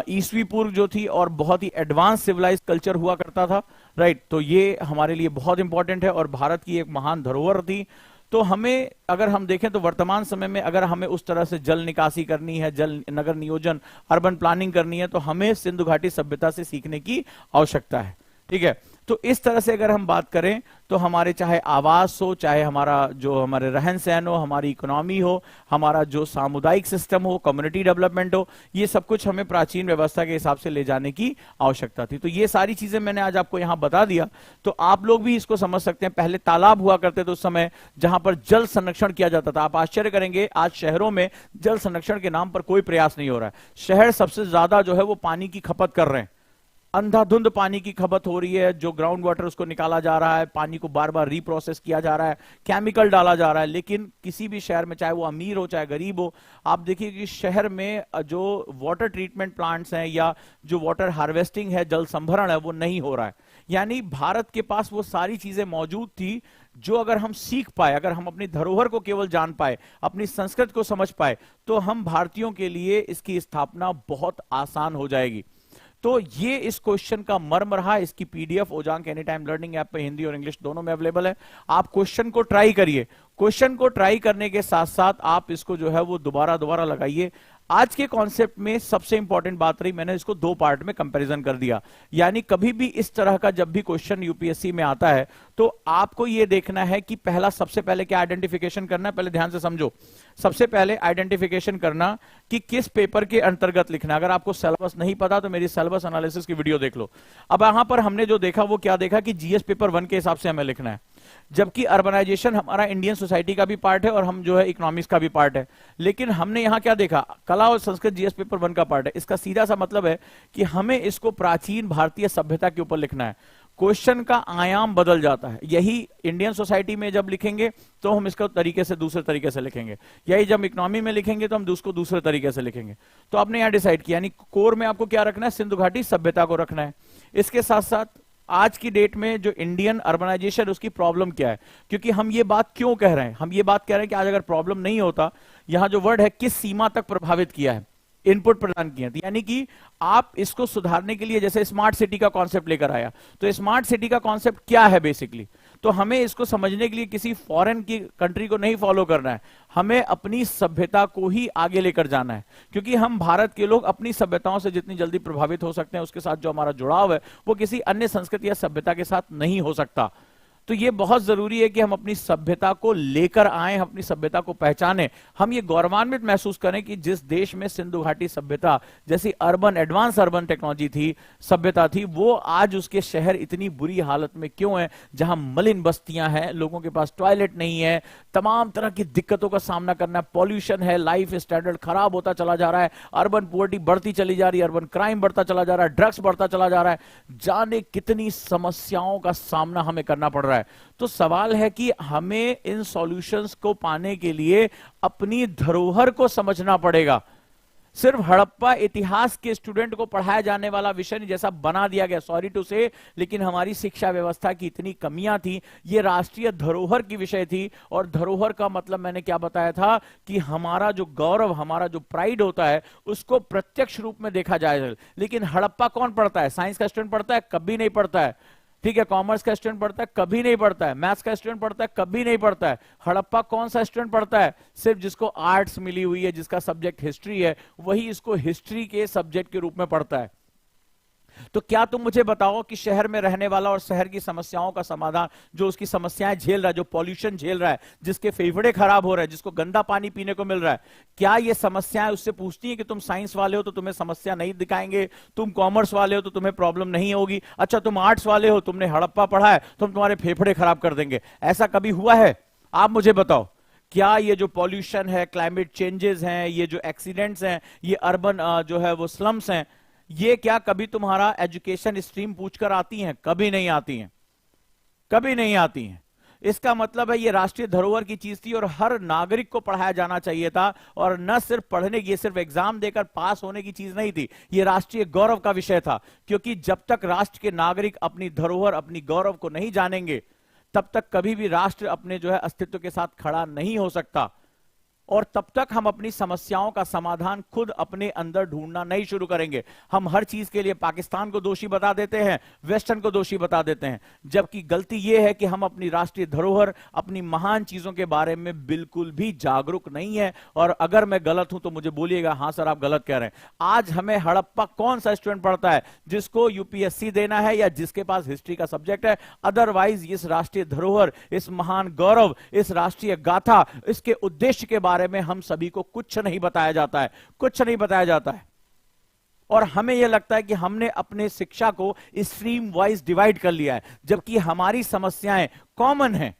ईस्वी पूर्व जो थी, और बहुत ही एडवांस सिविलाइज कल्चर हुआ करता था, राइट। तो ये हमारे लिए बहुत इंपॉर्टेंट है और भारत की एक महान धरोहर थी। तो हमें अगर हम देखें तो वर्तमान समय में अगर हमें उस तरह से जल निकासी करनी है, जल नगर नियोजन, अर्बन प्लानिंग करनी है, तो हमें सिंधु घाटी सभ्यता से सीखने की आवश्यकता है, ठीक है। तो इस तरह से अगर हम बात करें तो हमारे चाहे आवास हो, चाहे हमारा जो हमारे रहन सहन हो, हमारी इकोनॉमी हो, हमारा जो सामुदायिक सिस्टम हो, कम्युनिटी डेवलपमेंट हो, ये सब कुछ हमें प्राचीन व्यवस्था के हिसाब से ले जाने की आवश्यकता थी। तो ये सारी चीजें मैंने आज आपको यहां बता दिया, तो आप लोग भी इसको समझ सकते हैं। पहले तालाब हुआ करते थे उस समय जहां पर जल संरक्षण किया जाता था। आप आश्चर्य करेंगे, आज शहरों में जल संरक्षण के नाम पर कोई प्रयास नहीं हो रहा है। शहर सबसे ज्यादा जो है वो पानी की खपत कर रहे हैं, अंधाधुंध पानी की खपत हो रही है, जो ग्राउंड वाटर उसको निकाला जा रहा है, पानी को बार बार रीप्रोसेस किया जा रहा है, केमिकल डाला जा रहा है। लेकिन किसी भी शहर में, चाहे वो अमीर हो चाहे गरीब हो, आप देखिए कि शहर में जो वाटर ट्रीटमेंट प्लांट्स हैं या जो वाटर हार्वेस्टिंग है, जल संभरण है, वो नहीं हो रहा है। यानी भारत के पास वो सारी चीजें मौजूद थी जो अगर हम सीख पाए, अगर हम अपनी धरोहर को केवल जान पाए, अपनी संस्कृति को समझ पाए, तो हम भारतीयों के लिए इसकी स्थापना बहुत आसान हो जाएगी। तो ये इस क्वेश्चन का मर्म रहा। इसकी PDF Ojaank any time learning app पे हिंदी और इंग्लिश दोनों में अवेलेबल है। आप क्वेश्चन को ट्राई करिए, क्वेश्चन को ट्राई करने के साथ साथ आप इसको जो है वो दोबारा लगाइए। आज के कॉन्सेप्ट में सबसे इंपॉर्टेंट बात रही, मैंने इसको दो पार्ट में कंपैरिजन कर दिया। यानी कभी भी इस तरह का जब भी क्वेश्चन यूपीएससी में आता है तो आपको यह देखना है कि सबसे पहले क्या आइडेंटिफिकेशन करना है। पहले ध्यान से समझो, सबसे पहले आइडेंटिफिकेशन करना कि किस पेपर के अंतर्गत लिखना। अगर आपको सिलेबस नहीं पता तो मेरी सिलेबस एनालिसिस की वीडियो देख लो। अब यहां पर हमने जो देखा वो क्या देखा कि जीएस पेपर 1 के हिसाब से हमें लिखना है, जबकि अर्बनाइजेशन हमारा इंडियन सोसाइटी का भी पार्ट है और हम जो है इकोनॉमिक्स का भी पार्ट है। लेकिन हमने यहां क्या देखा, कला और संस्कृत जीएस पेपर 1 का पार्ट है। इसका सीधा सा मतलब है कि हमें इसको प्राचीन भारतीय सभ्यता के ऊपर लिखना है। क्वेश्चन का आयाम बदल जाता है। यही इंडियन सोसाइटी में जब लिखेंगे तो हम इसको तरीके से दूसरे तरीके से लिखेंगे, यही जब इकोनॉमी में लिखेंगे तो हम उसको दूसरे तरीके से लिखेंगे। तो आपने यहां डिसाइड किया, यानी कोर में आपको क्या रखना है, सिंधु घाटी सभ्यता को रखना है। इसके साथ साथ आज की डेट में जो इंडियन अर्बनाइजेशन, उसकी प्रॉब्लम क्या है, क्योंकि हम ये बात क्यों कह रहे हैं, हम ये बात कह रहे हैं कि आज अगर प्रॉब्लम नहीं होता, यहां जो वर्ड है किस सीमा तक प्रभावित किया है, इनपुट प्रदान किए। यानी कि आप इसको सुधारने के लिए जैसे स्मार्ट सिटी का कॉन्सेप्ट लेकर आया, तो स्मार्ट सिटी का कॉन्सेप्ट क्या है बेसिकली, तो हमें इसको समझने के लिए किसी फॉरेन की कंट्री को नहीं फॉलो करना है, हमें अपनी सभ्यता को ही आगे लेकर जाना है। क्योंकि हम भारत के लोग अपनी सभ्यताओं से जितनी जल्दी प्रभावित हो सकते हैं, उसके साथ जो हमारा जुड़ाव है वो किसी अन्य संस्कृति या सभ्यता के साथ नहीं हो सकता। तो ये बहुत जरूरी है कि हम अपनी सभ्यता को लेकर आए, हम अपनी सभ्यता को पहचानें, हम ये गौरवान्वित महसूस करें कि जिस देश में सिंधु घाटी सभ्यता जैसी अर्बन, एडवांस अर्बन टेक्नोलॉजी थी, सभ्यता थी, वो आज उसके शहर इतनी बुरी हालत में क्यों है, जहां मलिन बस्तियां हैं, लोगों के पास टॉयलेट नहीं है, तमाम तरह की दिक्कतों का सामना करना है, पॉल्यूशन है, लाइफ स्टैंडर्ड खराब होता चला जा रहा है, अर्बन पुअर्टी बढ़ती चली जा रही है, अर्बन क्राइम बढ़ता चला जा रहा है, ड्रग्स बढ़ता चला जा रहा है, जाने कितनी समस्याओं का सामना हमें करना पड़ रहा है। तो सवाल है कि हमें इन सॉल्यूशंस को पाने के लिए अपनी धरोहर को समझना पड़ेगा। सिर्फ हड़प्पा इतिहास के स्टूडेंट को पढ़ाया जाने वाला विषय नहीं, जैसा बना दिया गया, सॉरी टू से, लेकिन हमारी शिक्षा व्यवस्था की इतनी कमियां थी। ये राष्ट्रीय धरोहर की विषय थी, और धरोहर का मतलब मैंने क्या बताया था कि हमारा जो गौरव, हमारा जो प्राइड होता है, उसको प्रत्यक्ष रूप में देखा जाए। लेकिन हड़प्पा कौन पढ़ता है, साइंस का स्टूडेंट पढ़ता है, कभी नहीं पढ़ता है, ठीक है, कॉमर्स का स्टूडेंट पढ़ता है, कभी नहीं पढ़ता है, मैथ्स का स्टूडेंट पढ़ता है, कभी नहीं पढ़ता है। हड़प्पा कौन सा स्टूडेंट पढ़ता है, सिर्फ जिसको आर्ट्स मिली हुई है, जिसका सब्जेक्ट हिस्ट्री है, वही इसको हिस्ट्री के सब्जेक्ट के रूप में पढ़ता है। तो क्या तुम मुझे बताओ कि शहर में रहने वाला और शहर की समस्याओं का समाधान, जो उसकी समस्याएं झेल रहा है, जो पॉल्यूशन झेल रहा है, जिसके फेफड़े खराब हो रहे हैं, जिसको गंदा पानी पीने को मिल रहा है, क्या ये समस्याएं उससे पूछती हैं कि तुम साइंस वाले हो तो तुम्हें समस्या नहीं दिखाएंगे, तुम कॉमर्स वाले हो तो तुम्हें प्रॉब्लम नहीं होगी, अच्छा तुम आर्ट्स वाले हो, तुमने हड़प्पा पढ़ा है तो हम तुम्हारे फेफड़े खराब कर देंगे? ऐसा कभी हुआ है? आप मुझे बताओ। क्या ये जो पॉल्यूशन है, क्लाइमेट चेंजेस हैं, ये जो एक्सीडेंट्स हैं, ये अर्बन जो है वो स्लम्स हैं, ये क्या कभी तुम्हारा एजुकेशन स्ट्रीम पूछकर आती हैं? कभी नहीं आती हैं, कभी नहीं आती हैं। इसका मतलब है ये राष्ट्रीय धरोहर की चीज थी और हर नागरिक को पढ़ाया जाना चाहिए था, और न सिर्फ पढ़ने की, सिर्फ एग्जाम देकर पास होने की चीज नहीं थी, ये राष्ट्रीय गौरव का विषय था। क्योंकि जब तक राष्ट्र के नागरिक अपनी धरोहर, अपनी गौरव को नहीं जानेंगे, तब तक कभी भी राष्ट्र अपने जो है अस्तित्व के साथ खड़ा नहीं हो सकता, और तब तक हम अपनी समस्याओं का समाधान खुद अपने अंदर ढूंढना नहीं शुरू करेंगे। हम हर चीज के लिए पाकिस्तान को दोषी बता देते हैं, वेस्टर्न को दोषी बता देते हैं, जबकि गलती यह है कि हम अपनी राष्ट्रीय धरोहर, अपनी महान चीजों के बारे में बिल्कुल भी जागरूक नहीं है। और अगर मैं गलत हूं तो मुझे बोलिएगा, हां सर आप गलत कह रहे हैं। आज हमें हड़प्पा कौन सा स्टूडेंट पढ़ता है जिसको यूपीएससी देना है या जिसके पास हिस्ट्री का सब्जेक्ट है? अदरवाइज इस राष्ट्रीय धरोहर, इस महान गौरव, इस राष्ट्रीय गाथा, इसके उद्देश्य के बारे में हम सभी को कुछ नहीं बताया जाता है, कुछ नहीं बताया जाता है। और हमें यह लगता है कि हमने अपने शिक्षा को स्ट्रीम वाइज डिवाइड कर लिया है, जबकि हमारी समस्याएं कॉमन हैं,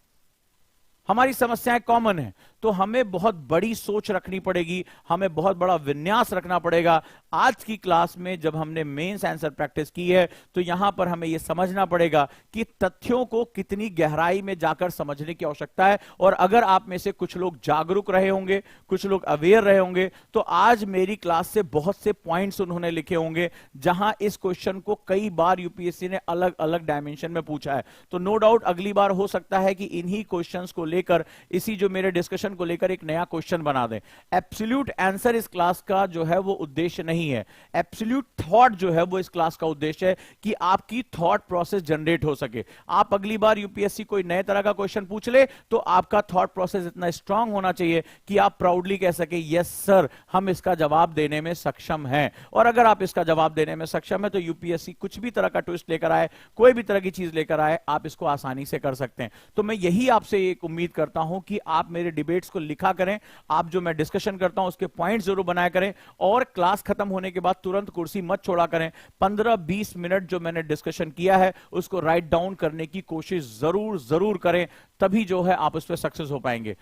हमारी समस्याएं कॉमन है। तो हमें बहुत बड़ी सोच रखनी पड़ेगी, हमें बहुत बड़ा विन्यास रखना पड़ेगा। आज की क्लास में जब हमने मेंस आंसर प्रैक्टिस की है, तो यहां पर हमें यह समझना पड़ेगा कि तथ्यों को कितनी गहराई में जाकर समझने की आवश्यकता है। और अगर आप में से कुछ लोग जागरूक रहे होंगे, कुछ लोग अवेयर रहे होंगे, तो आज मेरी क्लास से बहुत से पॉइंट्स उन्होंने लिखे होंगे जहां इस क्वेश्चन को कई बार यूपीएससी ने अलग अलग डायमेंशन में पूछा है। तो नो डाउट अगली बार हो सकता है कि इन्हीं क्वेश्चंस को लेकर, इसी जो मेरे डिस्कशन को लेकर एक नया क्वेश्चन बना दें। एब्सोल्यूट आंसर इस क्लास का जो है वो उद्देश्य नहीं है, एब्सोल्यूट थॉट जो है वो इस क्लास का उद्देश्य है कि आपकी थॉट प्रोसेस जनरेट हो सके। आप अगली बार यूपीएससी कोई नए तरह का क्वेश्चन पूछ ले तो आपका थॉट प्रोसेस इतना स्ट्रांग होना चाहिए कि आप प्राउडली कह सके, यस सर हम इसका जवाब देने में सक्षम हैं। और अगर आप इसका जवाब देने में सक्षम है तो यूपीएससी कुछ भी तरह का ट्विस्ट लेकर आए, कोई भी तरह की चीज लेकर आए, आप इसको आसानी से कर सकते हैं। तो मैं यही आपसे एक उम्मीद करता हूं कि आप मेरे डिबेट्स को लिखा करें, आप जो मैं डिस्कशन करता हूं उसके पॉइंट्स जरूर बनाया करें, और क्लास खत्म होने के बाद तुरंत कुर्सी मत छोड़ा करें। 15-20 मिनट जो मैंने डिस्कशन किया है उसको राइट डाउन करने की कोशिश जरूर जरूर करें, तभी जो है आप उस पर सक्सेस हो पाएंगे।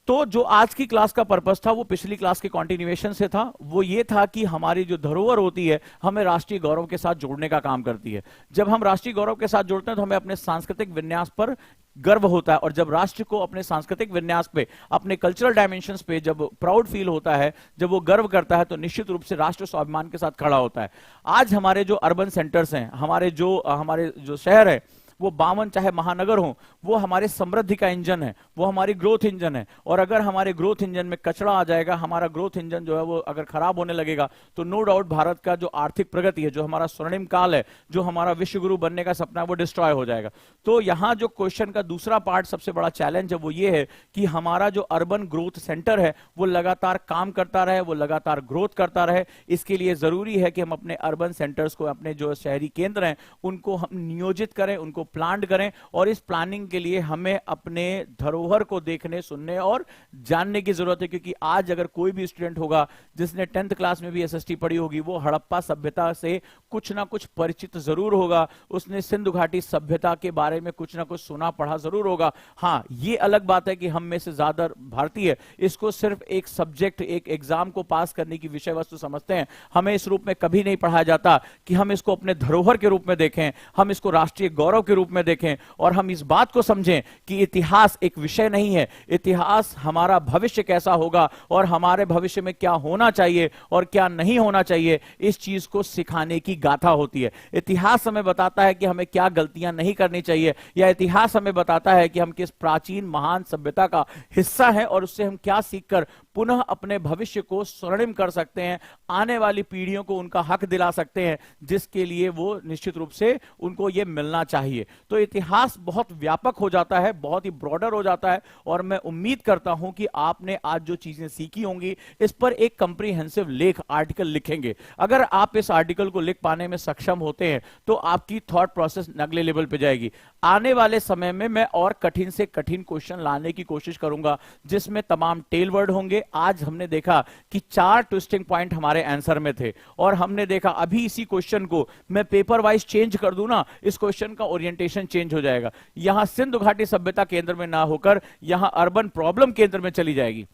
तो जो आज की क्लास का पर्पस था वो पिछली क्लास के कंटिन्यूएशन से था। वो ये था कि हमारी जो धरोहर होती है हमें राष्ट्रीय गौरव के साथ जोड़ने का काम करती है। जब हम राष्ट्रीय गौरव के साथ जोड़ते हैं तो हमें अपने सांस्कृतिक विन्यास पर गर्व होता है, और जब राष्ट्र को अपने सांस्कृतिक विन्यास पे, अपने कल्चरल डायमेंशंस पे जब प्राउड फील होता है, जब वो गर्व करता है, तो निश्चित रूप से राष्ट्र स्वाभिमान के साथ खड़ा होता है। आज हमारे जो अर्बन सेंटर्स हैं, हमारे जो शहर है, वो 52 चाहे महानगर हो, वो हमारे समृद्धि का इंजन है, वो हमारी ग्रोथ इंजन है। और अगर हमारे ग्रोथ इंजन में कचरा आ जाएगा, हमारा ग्रोथ इंजन जो है वो अगर खराब होने लगेगा, तो नो डाउट भारत का जो आर्थिक प्रगति है, जो हमारा स्वर्णिम काल है, जो हमारा विश्व गुरु बनने का सपना है, वो डिस्ट्रॉय हो जाएगा। तो यहां जो क्वेश्चन का दूसरा पार्ट, सबसे बड़ा चैलेंज है, वो ये है कि हमारा जो अर्बन ग्रोथ सेंटर है वो लगातार काम करता रहे, वो लगातार ग्रोथ करता रहे। इसके लिए जरूरी है कि हम अपने अर्बन सेंटर्स को, अपने जो शहरी केंद्र हैं, उनको हम नियोजित करें, उनको प्लान करें। और इस प्लानिंग के लिए हमें अपने धरोहर को देखने, सुनने और जानने की जरूरत है। क्योंकि आज अगर कोई भी स्टूडेंट होगा जिसने 10th क्लास में भी एसएसटी पढ़ी होगी, वो हड़प्पा सभ्यता से कुछ ना कुछ परिचित जरूर होगा, उसने सिंधु घाटी सभ्यता के बारे में कुछ ना कुछ सुना पढ़ा जरूर होगा। हाँ, ये अलग बात है कि हम में से ज्यादा भारतीय इसको सिर्फ एक सब्जेक्ट, एक एग्जाम को पास करने की विषय वस्तु समझते हैं। हमें इस रूप में कभी नहीं पढ़ाया जाता कि हम इसको अपने धरोहर के रूप में देखें, हम इसको राष्ट्रीय गौरव के रूप में देखें, और हम इस बात को समझें कि इतिहास एक विषय नहीं है, इतिहास हमारा भविष्य कैसा होगा और हमारे भविष्य में क्या होना चाहिए और क्या नहीं होना चाहिए, इस चीज को सिखाने की गाथा होती है। इतिहास हमें बताता है कि हमें क्या गलतियां नहीं करनी चाहिए, या इतिहास हमें बताता है कि हम किस प्राचीन महान सभ्यता का हिस्सा हैं और उससे हम क्या सीखकर पुनः अपने भविष्य को स्वर्णिम कर सकते हैं, आने वाली पीढ़ियों को उनका हक दिला सकते हैं, जिसके लिए वो निश्चित रूप से उनको ये मिलना चाहिए। तो इतिहास बहुत व्यापक हो जाता है, बहुत ही ब्रॉडर हो जाता है, और मैं उम्मीद करता हूं कि आपने आज जो चीजें सीखी होंगी इस पर एक कंप्रीहेंसिव लेख, आर्टिकल लिखेंगे। अगर आप इस आर्टिकल को लिख पाने में सक्षम होते हैं तो आपकी थॉट प्रोसेस अगले लेवल पे जाएगी। आने वाले समय में मैं और कठिन से कठिन क्वेश्चन लाने की कोशिश करूंगा, जिसमें तमाम टेल वर्ड होंगे। आज हमने देखा कि 4 ट्विस्टिंग पॉइंट हमारे आंसर में थे, और हमने देखा अभी इसी क्वेश्चन को मैं पेपर वाइज चेंज कर दूं ना, इस क्वेश्चन का ओरिएंटेशन चेंज हो जाएगा। यहां सिंधु घाटी सभ्यता केंद्र में ना होकर यहां अर्बन प्रॉब्लम केंद्र में चली जाएगी।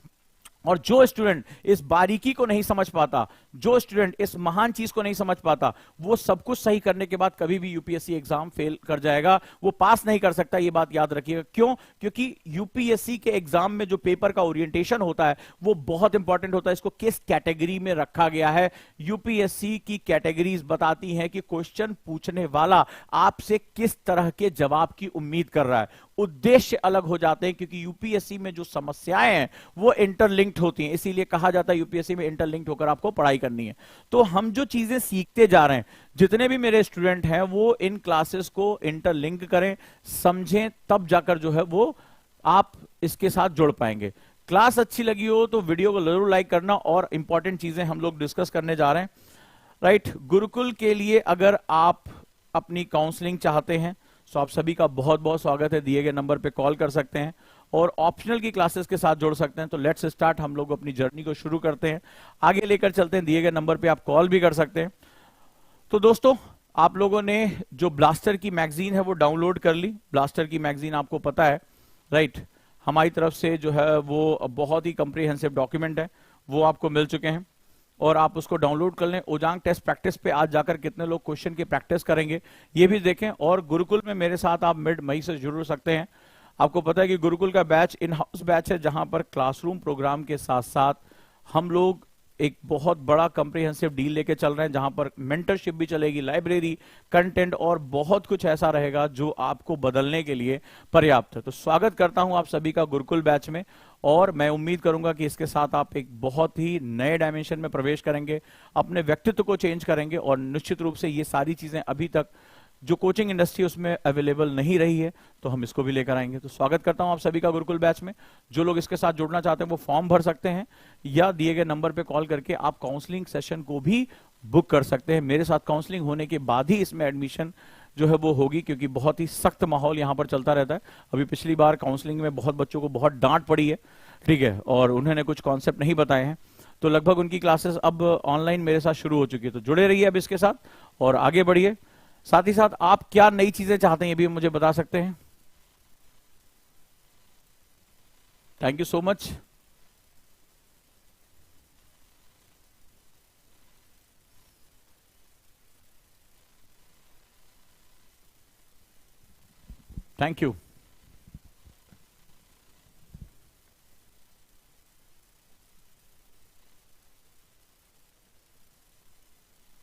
और जो स्टूडेंट इस बारीकी को नहीं समझ पाता, जो स्टूडेंट इस महान चीज को नहीं समझ पाता, वो सब कुछ सही करने के बाद कभी भी यूपीएससी एग्जाम फेल कर जाएगा, वो पास नहीं कर सकता। ये बात याद रखिएगा। क्यों? क्योंकि यूपीएससी के एग्जाम में जो पेपर का ओरिएंटेशन होता है वो बहुत इंपॉर्टेंट होता है। इसको किस कैटेगरी में रखा गया है, यूपीएससी की कैटेगरीज बताती हैं कि क्वेश्चन पूछने वाला आपसे किस तरह के जवाब की उम्मीद कर रहा है। उद्देश्य अलग हो जाते हैं, क्योंकि यूपीएससी में जो समस्याएं हैं वो इंटरलिंक्ड होती हैं। इसीलिए कहा जाता है यूपीएससी में इंटरलिंक्ड होकर आपको पढ़ाई करनी है। तो हम जो चीजें सीखते जा रहे हैं, जितने भी मेरे स्टूडेंट हैं वो इन क्लासेस को इंटरलिंक करें, समझें, तब जाकर जो है वो आप इसके साथ जुड़ पाएंगे। क्लास अच्छी लगी हो तो वीडियो को जरूर लाइक करना, और इंपॉर्टेंट चीजें हम लोग डिस्कस करने जा रहे हैं। राइट, गुरुकुल के लिए अगर आप अपनी काउंसलिंग चाहते हैं तो आप सभी का बहुत बहुत स्वागत है। दिए गए नंबर पे कॉल कर सकते हैं और ऑप्शनल की क्लासेस के साथ जोड़ सकते हैं। तो लेट्स स्टार्ट, हम लोग अपनी जर्नी को शुरू करते हैं, आगे लेकर चलते हैं। दिए गए नंबर पे आप कॉल भी कर सकते हैं। तो दोस्तों, आप लोगों ने जो ब्लास्टर की मैगजीन है वो डाउनलोड कर ली। ब्लास्टर की मैगजीन आपको पता है, राइट, हमारी तरफ से जो है वो बहुत ही कंप्रीहेंसिव डॉक्यूमेंट है, वो आपको मिल चुके हैं और आप उसको डाउनलोड कर लें। ओजांग टेस्ट प्रैक्टिस पे आज जाकर कितने लोग क्वेश्चन की प्रैक्टिस करेंगे ये भी देखें। और गुरुकुल में मेरे साथ आप मिड मई से जुड़ सकते हैं। आपको पता है कि गुरुकुल का बैच इन हाउस बैच है, जहां पर क्लासरूम प्रोग्राम के साथ साथ हम लोग एक बहुत बड़ा कंप्रीहेंसिव डील लेके चल रहे हैं, जहां पर मेंटरशिप भी चलेगी, लाइब्रेरी, कंटेंट और बहुत कुछ ऐसा रहेगा जो आपको बदलने के लिए पर्याप्त है। तो स्वागत करता हूं आप सभी का गुरुकुल बैच में, और मैं उम्मीद करूंगा कि इसके साथ आप एक बहुत ही नए डायमेंशन में प्रवेश करेंगे, अपने व्यक्तित्व को चेंज करेंगे, और निश्चित रूप से ये सारी चीजें अभी तक जो कोचिंग इंडस्ट्री उसमें अवेलेबल नहीं रही है, तो हम इसको भी लेकर आएंगे। तो स्वागत करता हूं आप सभी का गुरुकुल बैच में। जो लोग इसके साथ जुड़ना चाहते हैं वो फॉर्म भर सकते हैं, या दिए गए नंबर पे कॉल करके आप काउंसलिंग सेशन को भी बुक कर सकते हैं। मेरे साथ काउंसलिंग होने के बाद ही इसमें एडमिशन जो है वो होगी, क्योंकि बहुत ही सख्त माहौल यहाँ पर चलता रहता है। अभी पिछली बार काउंसलिंग में बहुत बच्चों को बहुत डांट पड़ी है, ठीक है, और उन्होंने कुछ कॉन्सेप्ट नहीं बताए हैं, तो लगभग उनकी क्लासेस अब ऑनलाइन मेरे साथ शुरू हो चुकी है। तो जुड़े रहिए अब इसके साथ और आगे बढ़िए। साथ ही साथ आप क्या नई चीजें चाहते हैं ये भी मुझे बता सकते हैं। Thank you so much. Thank you.